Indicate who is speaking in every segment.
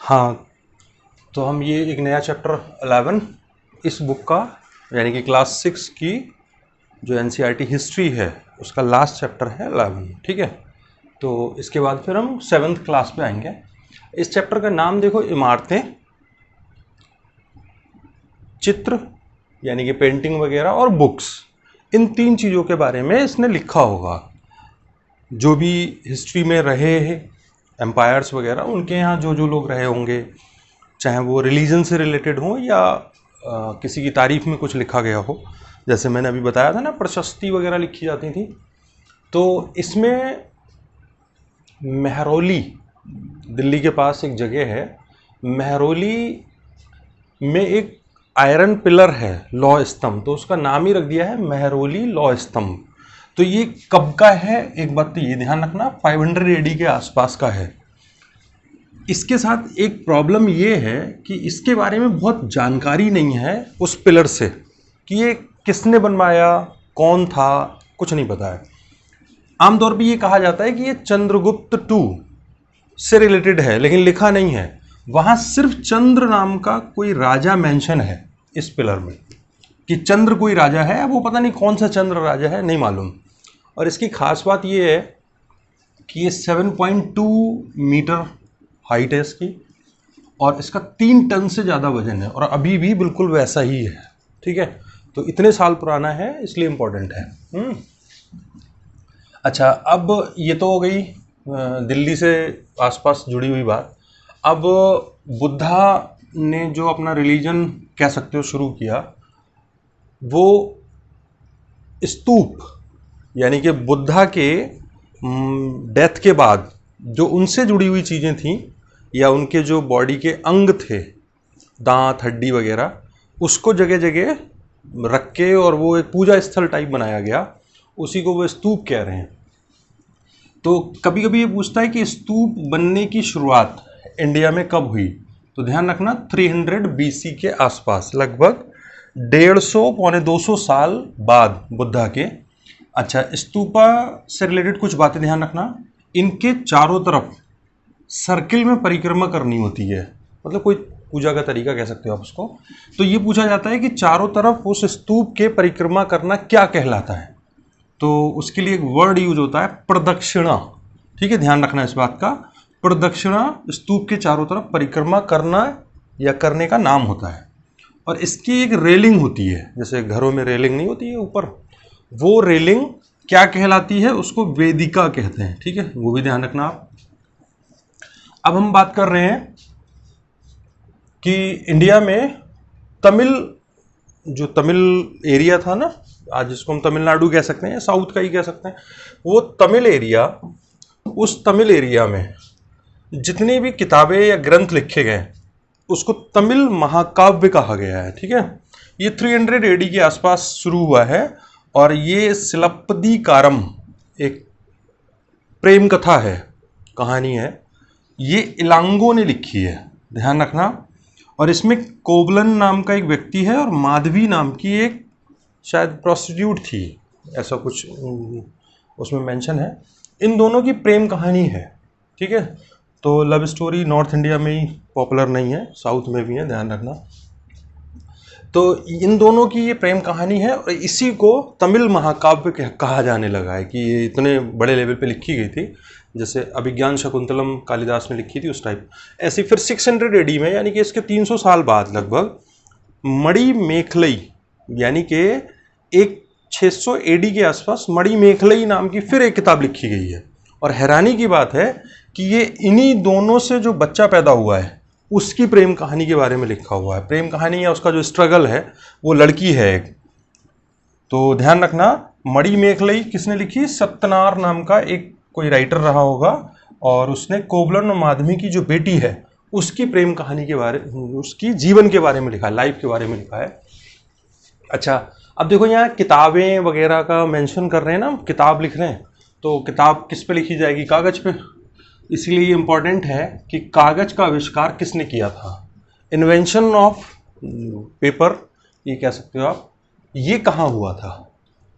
Speaker 1: हाँ, तो हम ये एक नया चैप्टर 11 इस बुक का यानी कि क्लास 6 की जो NCERT हिस्ट्री है उसका लास्ट चैप्टर है 11। ठीक है, तो इसके बाद फिर हम 7th क्लास पे आएंगे। इस चैप्टर का नाम देखो, इमारतें, चित्र यानी कि पेंटिंग वगैरह और बुक्स, इन 3 चीज़ों के बारे में इसने लिखा होगा। जो भी हिस्ट्री में रहे हैं एम्पायर्स वगैरह, उनके यहाँ जो जो लोग रहे होंगे, चाहे वो रिलीजन से रिलेटेड हो या किसी की तारीफ में कुछ लिखा गया हो, जैसे मैंने अभी बताया था ना, प्रशस्ति वगैरह लिखी जाती थी। तो इसमें मेहरौली, दिल्ली के पास एक जगह है, मेहरौली में एक आयरन पिलर है, लौह स्तंभ, तो उसका नाम ही रख दिया है मेहरौली लौह स्तंभ। तो ये कब का है, एक बात तो ये ध्यान रखना, 500 AD के आसपास का है। इसके साथ एक प्रॉब्लम ये है कि इसके बारे में बहुत जानकारी नहीं है उस पिलर से, कि ये किसने बनवाया, कौन था, कुछ नहीं पता है। आमतौर पे ये कहा जाता है कि ये चंद्रगुप्त II से रिलेटेड है, लेकिन लिखा नहीं है। वहाँ सिर्फ चंद्र नाम का कोई राजा मेंशन है इस पिलर में, कि चंद्र कोई राजा है, वो पता नहीं कौन सा चंद्र राजा है, नहीं मालूम। और इसकी खास बात ये है कि ये 7.2 मीटर हाइट है इसकी, और इसका 3 टन से ज़्यादा वजन है, और अभी भी बिल्कुल वैसा ही है। ठीक है, तो इतने साल पुराना है, इसलिए इम्पोर्टेंट है। अच्छा, अब ये तो हो गई दिल्ली से आसपास जुड़ी हुई बात। अब बुद्धा ने जो अपना रिलीजन कह सकते हो शुरू किया, वो स्तूप यानी कि बुद्धा के डेथ के बाद जो उनसे जुड़ी हुई चीज़ें थीं, या उनके जो बॉडी के अंग थे, दांत, हड्डी वगैरह, उसको जगह जगह रख के और वो एक पूजा स्थल टाइप बनाया गया, उसी को वो स्तूप कह रहे हैं। तो कभी कभी ये पूछता है कि स्तूप बनने की शुरुआत इंडिया में कब हुई, तो ध्यान रखना 300 BC के आसपास, लगभग 150 पौने 200 साल बाद बुद्धा के। अच्छा, स्तूपा से रिलेटेड कुछ बातें ध्यान रखना, इनके चारों तरफ सर्किल में परिक्रमा करनी होती है, मतलब कोई पूजा का तरीका कह सकते हो आप उसको। तो ये पूछा जाता है कि चारों तरफ उस स्तूप के परिक्रमा करना क्या कहलाता है, तो उसके लिए एक वर्ड यूज होता है, प्रदक्षिणा। ठीक है, ध्यान रखना इस बात का, प्रदक्षिणा स्तूप के चारों तरफ परिक्रमा करना या करने का नाम होता है। और इसकी एक रेलिंग होती है, जैसे घरों में रेलिंग नहीं होती है ऊपर, वो रेलिंग क्या कहलाती है, उसको वेदिका कहते हैं। ठीक है, वो भी ध्यान रखना आप। अब हम बात कर रहे हैं कि इंडिया में तमिल एरिया था ना, आज जिसको हम तमिलनाडु कह सकते हैं, साउथ का ही कह सकते हैं, वो तमिल एरिया, उस तमिल एरिया में जितनी भी किताबें या ग्रंथ लिखे गए उसको तमिल महाकाव्य कहा गया है। ठीक है, ये 300 AD के आसपास शुरू हुआ है, और ये सिलप्पदिकारम एक प्रेम कथा है, कहानी है, ये इलांगो ने लिखी है, ध्यान रखना। और इसमें कोवलन नाम का एक व्यक्ति है और माधवी नाम की एक शायद प्रोस्टिट्यूट थी, ऐसा कुछ उसमें मेंशन है। इन दोनों की प्रेम कहानी है। ठीक है, तो लव स्टोरी नॉर्थ इंडिया में ही पॉपुलर नहीं है, साउथ में भी है, ध्यान रखना। तो इन दोनों की ये प्रेम कहानी है, और इसी को तमिल महाकाव्य कहा जाने लगा है, कि ये इतने बड़े लेवल पे लिखी गई थी, जैसे अभिज्ञान शकुंतलम कालिदास ने लिखी थी उस टाइप। ऐसी फिर 600 AD में, यानी कि इसके 300 साल बाद लगभग, मणि मेखलई यानी कि एक 600 AD के आसपास मणि मेखलई नाम की फिर एक किताब लिखी गई है। और हैरानी की बात है कि ये इन्हीं दोनों से जो बच्चा पैदा हुआ है उसकी प्रेम कहानी के बारे में लिखा हुआ है। प्रेम कहानी या उसका जो स्ट्रगल है, वो लड़की है एक। तो ध्यान रखना, मणि मेखलई किसने लिखी, सत्यनार नाम का एक कोई राइटर रहा होगा, और उसने कोवलन और माधवी की जो बेटी है उसकी प्रेम कहानी के बारे, उसकी जीवन के बारे में लिखा है, लाइफ के बारे में लिखा है। अच्छा, अब देखो यहाँ किताबें वगैरह का मेंशन कर रहे हैं ना, किताब लिख रहे हैं, तो किताब किस पे लिखी जाएगी, कागज पे। इसलिए ये इंपॉर्टेंट है कि कागज का आविष्कार किसने किया था, इन्वेंशन ऑफ पेपर ये कह सकते हो आप, ये कहाँ हुआ था,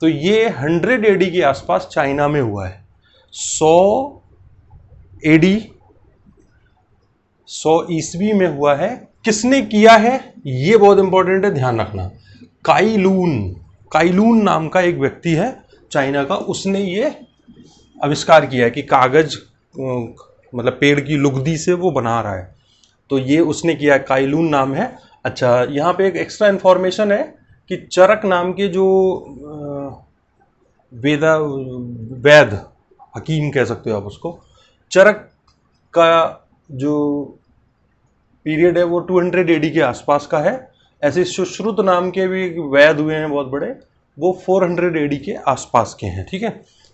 Speaker 1: तो ये 100 AD के आसपास चाइना में हुआ है। 100 AD 100 ईस्वी में हुआ है। किसने किया है ये बहुत इंपॉर्टेंट है, ध्यान रखना। काइलून नाम का एक व्यक्ति है चाइना का, उसने ये आविष्कार किया है कि कागज मतलब पेड़ की लुगदी से वो बना रहा है, तो ये उसने किया, काइलून नाम है। अच्छा, यहाँ पे एक एक्स्ट्रा इन्फॉर्मेशन है कि चरक नाम के जो वैद हकीम कह सकते हो आप उसको, चरक का जो पीरियड है वो 200 एडी के आसपास का है। ऐसे सुश्रुत नाम के भी वैद हुए हैं बहुत बड़े, वो 400 एडी के आसपास के हैं, ठीक है।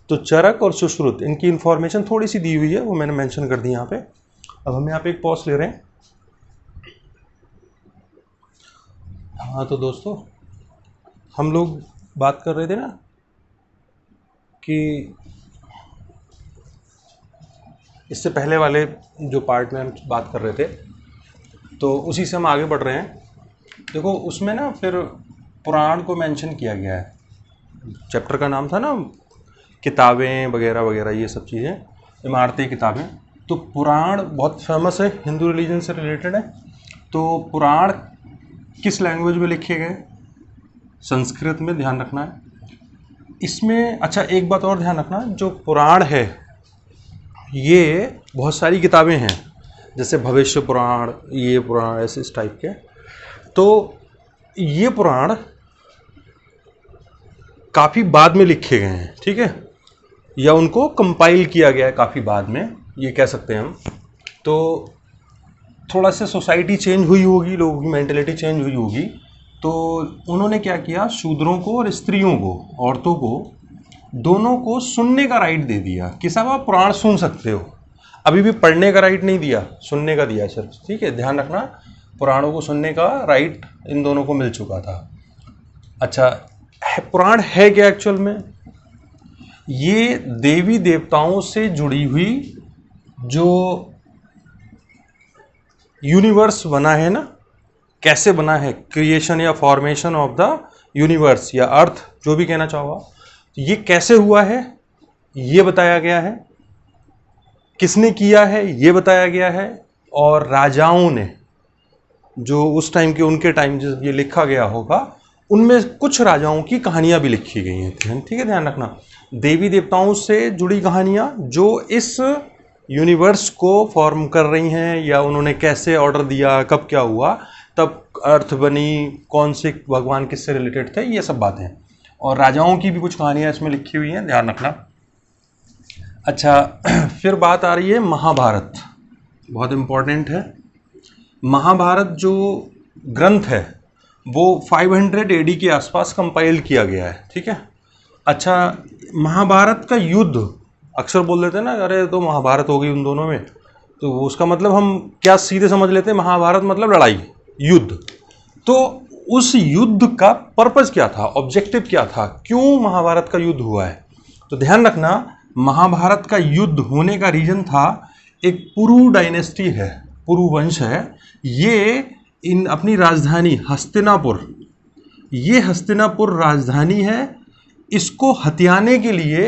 Speaker 1: तो चरक और सुश्रुत, इनकी इंफॉर्मेशन थोड़ी सी दी हुई है, वो मैंने मेंशन कर दी यहाँ पे। अब हम यहाँ पे एक पॉज ले रहे हैं। हाँ तो दोस्तों, हम लोग बात कर रहे थे ना कि इससे पहले वाले जो पार्ट में हम बात कर रहे थे, तो उसी से हम आगे बढ़ रहे हैं। देखो उसमें ना फिर पुराण को मेंशन किया गया है। चैप्टर का नाम था ना किताबें वगैरह वगैरह, ये सब चीज़ें, इमारतें, किताबें। तो पुराण बहुत फेमस है, हिंदू रिलीजन से रिलेटेड है। तो पुराण किस लैंग्वेज में लिखे गए? संस्कृत में, ध्यान रखना है इसमें। अच्छा, एक बात और ध्यान रखना, जो पुराण है ये बहुत सारी किताबें हैं, जैसे भविष्य पुराण, ये पुराण, ऐसे इस टाइप के। तो ये पुराण काफ़ी बाद में लिखे गए हैं, ठीक है, या उनको कंपाइल किया गया है काफ़ी बाद में, ये कह सकते हैं हम। तो थोड़ा सा सोसाइटी चेंज हुई होगी, लोगों की मेंटेलिटी चेंज हुई होगी, तो उन्होंने क्या किया, शूद्रों को और स्त्रियों को, औरतों को, दोनों को सुनने का राइट दे दिया कि साहब आप पुराण सुन सकते हो। अभी भी पढ़ने का राइट नहीं दिया, सुनने का दिया सिर्फ, ठीक है, ध्यान रखना। पुराणों को सुनने का राइट इन दोनों को मिल चुका था। अच्छा, पुराण है क्या एक्चुअल में? ये देवी देवताओं से जुड़ी हुई जो यूनिवर्स बना है ना, कैसे बना है, क्रिएशन या फॉर्मेशन ऑफ द यूनिवर्स या अर्थ, जो भी कहना चाहो आप, तो ये कैसे हुआ है ये बताया गया है, किसने किया है ये बताया गया है, और राजाओं ने, जो उस टाइम के, उनके टाइम जब ये लिखा गया होगा, उनमें कुछ राजाओं की कहानियां भी लिखी गई हैं, ठीक है, ध्यान रखना। देवी देवताओं से जुड़ी कहानियां जो इस यूनिवर्स को फॉर्म कर रही हैं, या उन्होंने कैसे ऑर्डर दिया, कब क्या हुआ, तब अर्थ बनी, कौन से भगवान किससे रिलेटेड थे, ये सब बातें। और राजाओं की भी कुछ कहानियां इसमें लिखी हुई हैं, ध्यान रखना। अच्छा, फिर बात आ रही है महाभारत, बहुत इम्पोर्टेंट है। महाभारत जो ग्रंथ है वो 500 एडी के आसपास कंपाइल किया गया है, ठीक है। अच्छा, महाभारत का युद्ध, अक्सर बोल देते हैं ना, अरे तो महाभारत हो गई उन दोनों में, तो उसका मतलब हम क्या सीधे समझ लेते हैं, महाभारत मतलब लड़ाई, युद्ध। तो उस युद्ध का पर्पस क्या था, ऑब्जेक्टिव क्या था, क्यों महाभारत का युद्ध हुआ है? तो ध्यान रखना, महाभारत का युद्ध होने का रीजन था, एक पुरु डायनेस्टी है, पुरु वंश है, ये इन अपनी राजधानी हस्तिनापुर, ये हस्तिनापुर राजधानी है, इसको हथियाने के लिए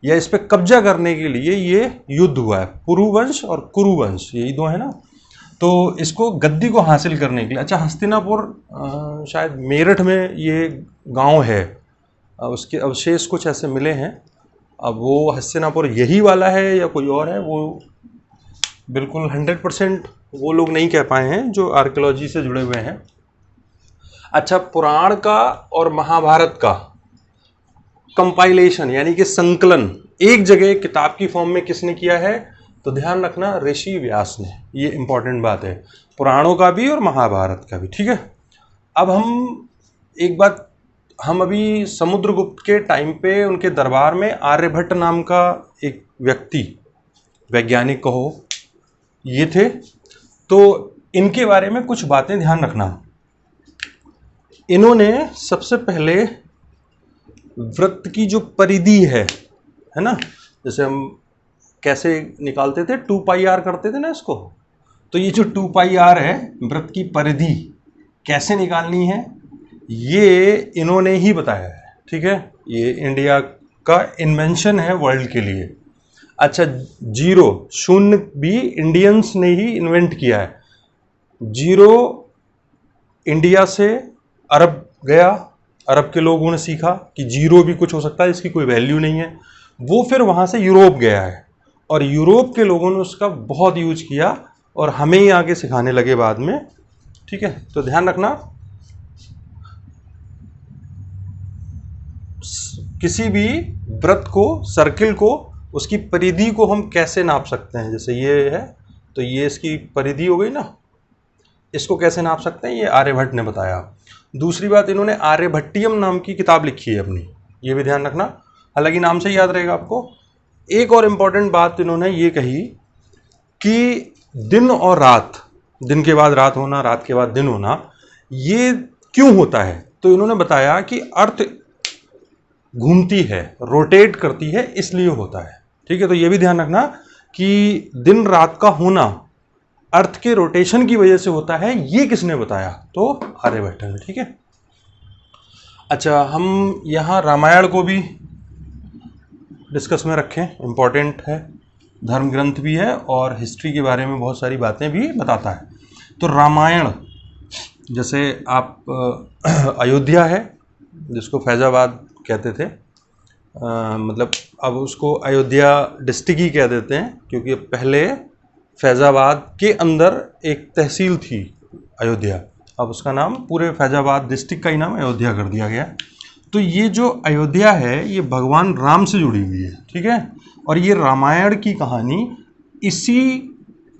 Speaker 1: या इस पर कब्जा करने के लिए ये युद्ध हुआ है। पुरुवंश और कुरुवंश, यही दो है ना, तो इसको गद्दी को हासिल करने के लिए। अच्छा, हस्तिनापुर शायद मेरठ में ये गांव है, उसके अवशेष कुछ ऐसे मिले हैं। अब वो हस्तिनापुर यही वाला है या कोई और है, वो बिल्कुल 100% वो लोग नहीं कह पाए हैं जो आर्कियोलॉजी से जुड़े हुए हैं। अच्छा, पुराण का और महाभारत का कंपाइलेशन यानी कि संकलन एक जगह किताब की फॉर्म में किसने किया है? तो ध्यान रखना, ऋषि व्यास ने। ये इंपॉर्टेंट बात है, पुराणों का भी और महाभारत का भी, ठीक है। अब हम एक बात, हम अभी समुद्रगुप्त के टाइम पे उनके दरबार में आर्यभट्ट नाम का एक व्यक्ति, वैज्ञानिक कहो, ये थे। तो इनके बारे में कुछ बातें ध्यान रखना। इन्होंने सबसे पहले वृत्त की जो परिधि है ना, जैसे हम कैसे निकालते थे, 2πr करते थे ना इसको, तो ये जो 2πr है, वृत्त की परिधि कैसे निकालनी है, ये इन्होंने ही बताया है, ठीक है। ये इंडिया का इन्वेंशन है वर्ल्ड के लिए। अच्छा, जीरो, शून्य भी इंडियंस ने ही इन्वेंट किया है। जीरो इंडिया से अरब गया, अरब के लोगों ने सीखा कि जीरो भी कुछ हो सकता है, इसकी कोई वैल्यू नहीं है। वो फिर वहाँ से यूरोप गया है और यूरोप के लोगों ने उसका बहुत यूज किया और हमें ही आगे सिखाने लगे बाद में। ठीक है, तो ध्यान रखना, किसी भी वृत्त को, सर्किल को, उसकी परिधि को हम कैसे नाप सकते हैं। जैसे ये है तो ये इसकी परिधि हो गई ना, इसको कैसे नाप सकते हैं, ये आर्यभट्ट ने बताया। दूसरी बात, इन्होंने आर्यभट्टियम नाम की किताब लिखी है अपनी, ये भी ध्यान रखना, हालांकि नाम से ही याद रहेगा आपको। एक और इम्पॉर्टेंट बात इन्होंने ये कही कि दिन और रात, दिन के बाद रात होना, रात के बाद दिन होना, ये क्यों होता है। तो इन्होंने बताया कि अर्थ घूमती है, रोटेट करती है, इसलिए होता है। ठीक है, तो ये भी ध्यान रखना कि दिन रात का होना अर्थ के रोटेशन की वजह से होता है। ये किसने बताया, तो आर्यभट्ट ने। ठीक है, अच्छा, हम यहाँ रामायण को भी डिस्कस में रखें, इम्पॉर्टेंट है, धर्म ग्रंथ भी है और हिस्ट्री के बारे में बहुत सारी बातें भी बताता है। तो रामायण, जैसे आप अयोध्या है जिसको फैज़ाबाद कहते थे, मतलब अब उसको अयोध्या डिस्ट्रिक्ट ही कह देते हैं, क्योंकि पहले फैज़ाबाद के अंदर एक तहसील थी अयोध्या, अब उसका नाम पूरे फैज़ाबाद डिस्ट्रिक्ट का ही नाम अयोध्या कर दिया गया। तो ये जो अयोध्या है ये भगवान राम से जुड़ी हुई है। ठीक है, और ये रामायण की कहानी इसी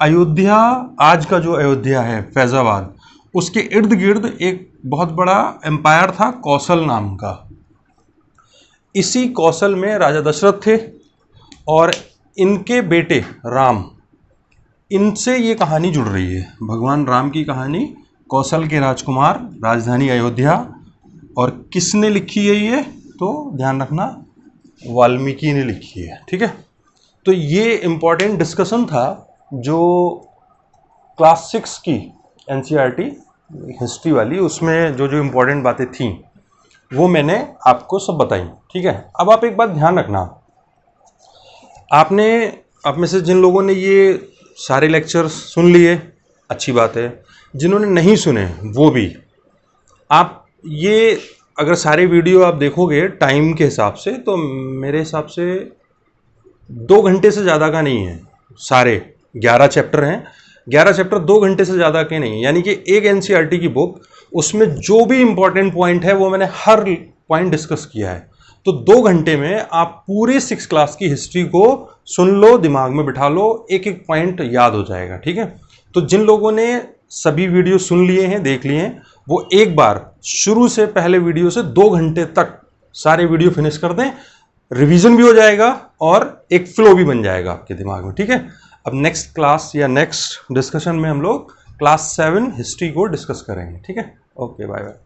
Speaker 1: अयोध्या, आज का जो अयोध्या है फैज़ाबाद, उसके इर्द गिर्द एक बहुत बड़ा एम्पायर था कौशल नाम का। इसी कौशल में राजा दशरथ थे और इनके बेटे राम, इनसे ये कहानी जुड़ रही है, भगवान राम की कहानी, कौशल के राजकुमार, राजधानी अयोध्या। और किसने लिखी है ये, तो ध्यान रखना वाल्मीकि ने लिखी है। ठीक है, तो ये इम्पॉर्टेंट डिस्कशन था जो क्लास 6 की एनसीईआरटी हिस्ट्री वाली, उसमें जो जो इम्पोर्टेंट बातें थीं वो मैंने आपको सब बताई। ठीक है, अब आप एक बात ध्यान रखना, आपने, आप में से जिन लोगों ने ये सारे लेक्चर्स सुन लिए अच्छी बात है, जिन्होंने नहीं सुने वो भी, आप ये अगर सारे वीडियो आप देखोगे टाइम के हिसाब से, तो मेरे हिसाब से 2 घंटे से ज़्यादा का नहीं है। सारे 11 चैप्टर हैं, 11 चैप्टर 2 घंटे से ज़्यादा के नहीं, यानी कि एक एनसीईआरटी की बुक, उसमें जो भी इंपॉर्टेंट पॉइंट है वो मैंने हर पॉइंट डिस्कस किया है। तो 2 घंटे में आप पूरी 6 क्लास की हिस्ट्री को सुन लो, दिमाग में बिठा लो, एक एक पॉइंट याद हो जाएगा। ठीक है, तो जिन लोगों ने सभी वीडियो सुन लिए हैं, देख लिए हैं, वो एक बार शुरू से पहले वीडियो से 2 घंटे तक सारे वीडियो फिनिश कर दें, रिवीजन भी हो जाएगा और एक फ्लो भी बन जाएगा आपके दिमाग में। ठीक है, अब नेक्स्ट क्लास या नेक्स्ट डिस्कशन में हम लोग क्लास 7 हिस्ट्री को डिस्कस करेंगे। ठीक है, ओके, बाय बाय।